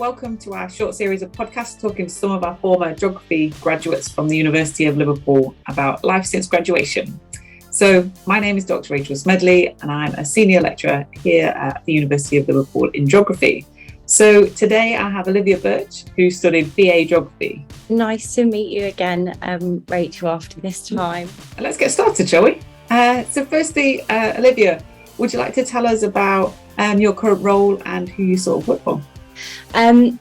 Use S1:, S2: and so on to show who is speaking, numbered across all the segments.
S1: welcome to our short series of podcasts talking to some of our former geography graduates from the University of Liverpool about life since graduation. So my name is Dr. Rachel Smedley and I'm a senior lecturer here at the University of Liverpool in geography. So today I have Olivia Birch, who studied BA Geography.
S2: Nice to meet you again, Rachel, after this time.
S1: Let's get started, shall we? So firstly, Olivia, would you like to tell us about your current role and who you sort of work for?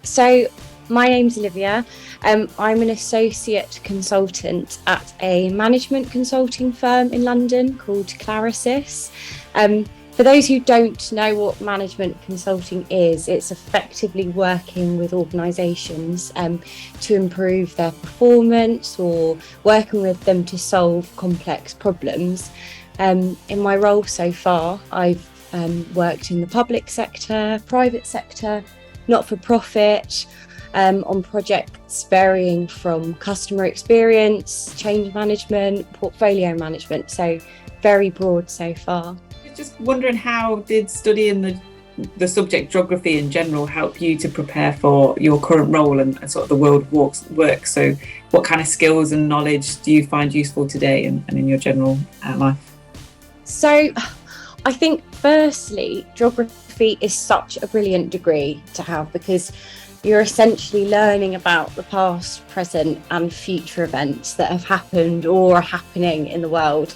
S2: So my name's Olivia. I'm an associate consultant at a management consulting firm in London called Clarisis. For those who don't know what management consulting is, it's effectively working with organisations to improve their performance or working with them to solve complex problems. In my role so far, I've worked in the public sector, private sector, not-for-profit, on projects varying from customer experience, change management, portfolio management, so very broad so far.
S1: Just wondering, how did studying the subject geography in general help you to prepare for your current role and sort of the world of work? So what kind of skills and knowledge do you find useful today and in your general life?
S2: So I think firstly, geography is such a brilliant degree to have because you're essentially learning about the past, present and future events that have happened or are happening in the world.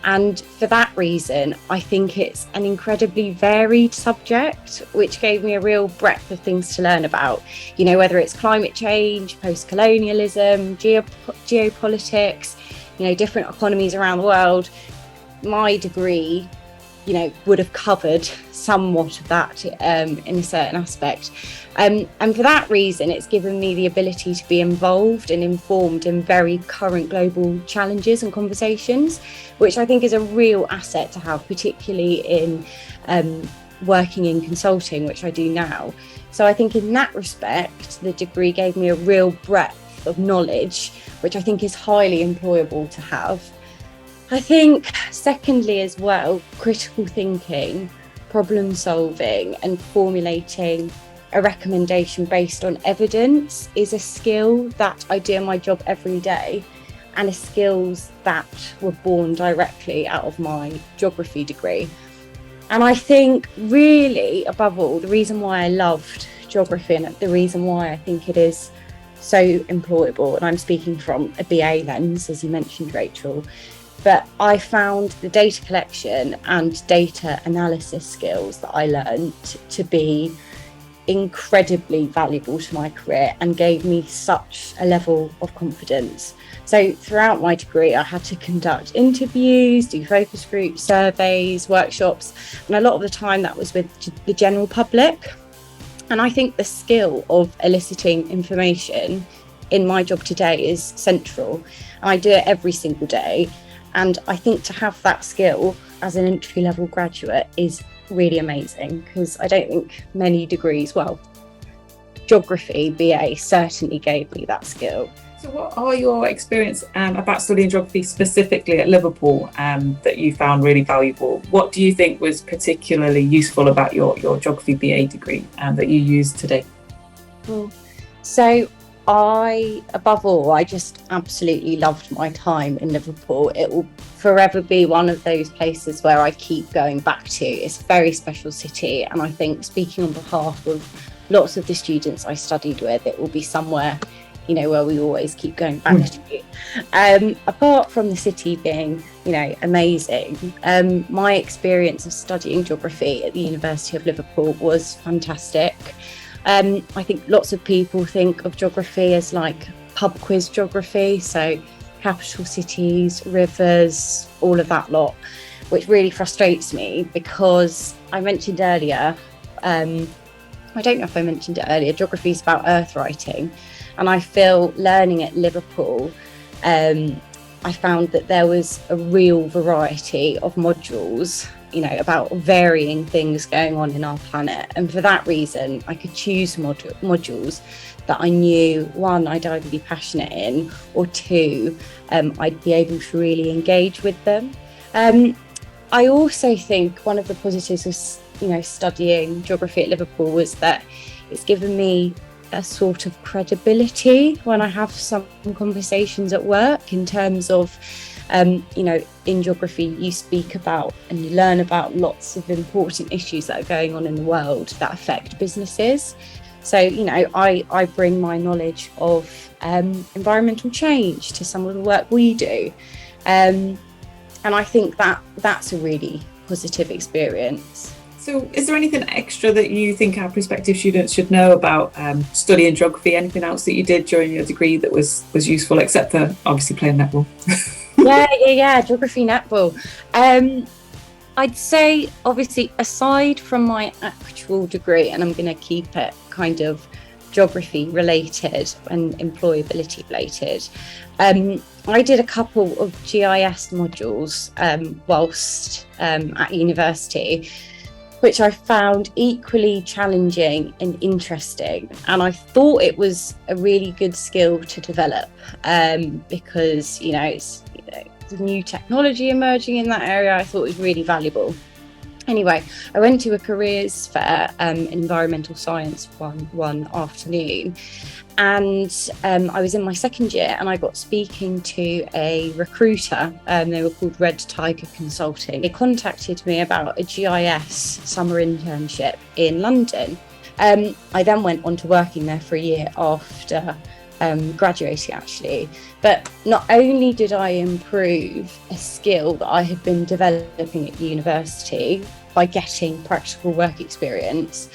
S2: And for that reason, I think it's an incredibly varied subject, which gave me a real breadth of things to learn about. You know, whether it's climate change, post-colonialism, geopolitics, different economies around the world. My degree, would have covered somewhat of that in a certain aspect. And for that reason, it's given me the ability to be involved and informed in very current global challenges and conversations, which I think is a real asset to have, particularly in working in consulting, which I do now. So I think in that respect, the degree gave me a real breadth of knowledge, which I think is highly employable to have. I think secondly as well, critical thinking, problem solving and formulating a recommendation based on evidence is a skill that I do in my job every day and skills that were born directly out of my geography degree. And I think really above all, the reason why I loved geography and the reason why I think it is so employable, and I'm speaking from a BA lens, as you mentioned, Rachel, but I found the data collection and data analysis skills that I learned to be incredibly valuable to my career and gave me such a level of confidence. So throughout my degree, I had to conduct interviews, do focus groups, surveys, workshops, and a lot of the time that was with the general public. And I think the skill of eliciting information in my job today is central. I do it every single day. And I think to have that skill as an entry-level graduate is really amazing because I don't think many degrees, geography, BA certainly gave me that skill.
S1: So what are your experience about studying geography specifically at Liverpool that you found really valuable? What do you think was particularly useful about your geography BA degree that you use today?
S2: So above all, I just absolutely loved my time in Liverpool. It will forever be one of those places where I keep going back to. It's a very special city, and I think, speaking on behalf of lots of the students I studied with, it will be somewhere, where we always keep going back to. Apart from the city being, amazing, my experience of studying geography at the University of Liverpool was fantastic. I think lots of people think of geography as like pub quiz geography, so capital cities, rivers, all of that lot, which really frustrates me because I mentioned earlier, I don't know if I mentioned it earlier, geography is about earth writing, and I feel learning at Liverpool, I found that there was a real variety of modules about varying things going on in our planet. And for that reason, I could choose modules that I knew, one, I'd either be passionate in, or two, I'd be able to really engage with them. I also think one of the positives of studying geography at Liverpool was that it's given me a sort of credibility when I have some conversations at work, in terms of, in geography, you speak about and you learn about lots of important issues that are going on in the world that affect businesses. So, I bring my knowledge of environmental change to some of the work we do. And I think that's a really positive experience.
S1: So is there anything extra that you think our prospective students should know about studying geography? Anything else that you did during your degree that was useful, except for obviously playing netball?
S2: Yeah, geography netball. I'd say, obviously, aside from my actual degree, and I'm going to keep it kind of geography related and employability related, I did a couple of GIS modules whilst at university, which I found equally challenging and interesting. And I thought it was a really good skill to develop because, it's new technology emerging in that area. I thought it was really valuable. Anyway, I went to a careers fair, environmental science one afternoon, and I was in my second year, and I got speaking to a recruiter. They were called Red Tiger Consulting. They contacted me about a GIS summer internship in London. I then went on to working there for a year after graduating, actually. But not only did I improve a skill that I had been developing at university by getting practical work experience,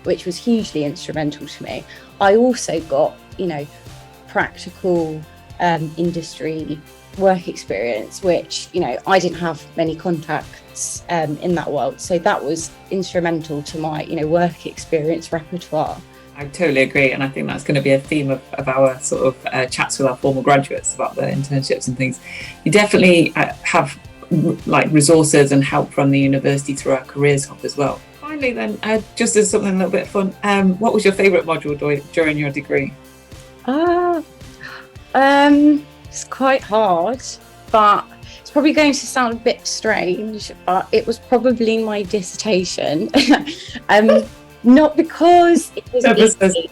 S2: which was hugely instrumental to me, I also got, practical industry work experience, which, I didn't have many contacts in that world. So that was instrumental to my, work experience repertoire.
S1: I totally agree, and I think that's going to be a theme of our sort of chats with our former graduates about the internships and things. You definitely have resources and help from the university through our careers hub as well. Finally then, just as something a little bit fun, what was your favourite module during your degree?
S2: It's quite hard, but it's probably going to sound a bit strange, but it was probably my dissertation. Not because it was easy.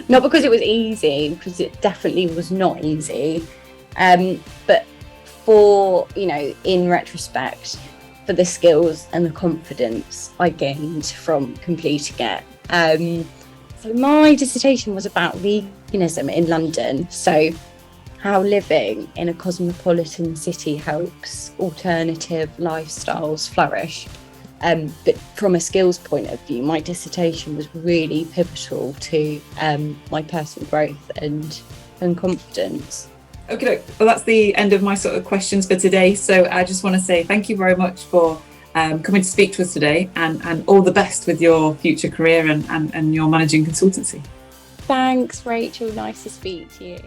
S2: Not because it was easy, because it definitely was not easy. But for, in retrospect, for the skills and the confidence I gained from completing it. So my dissertation was about veganism in London. So how living in a cosmopolitan city helps alternative lifestyles flourish. But from a skills point of view, my dissertation was really pivotal to my personal growth and confidence.
S1: Okay, well, that's the end of my sort of questions for today. So I just want to say thank you very much for coming to speak to us today, and all the best with your future career and your managing consultancy.
S2: Thanks, Rachel. Nice to speak to you.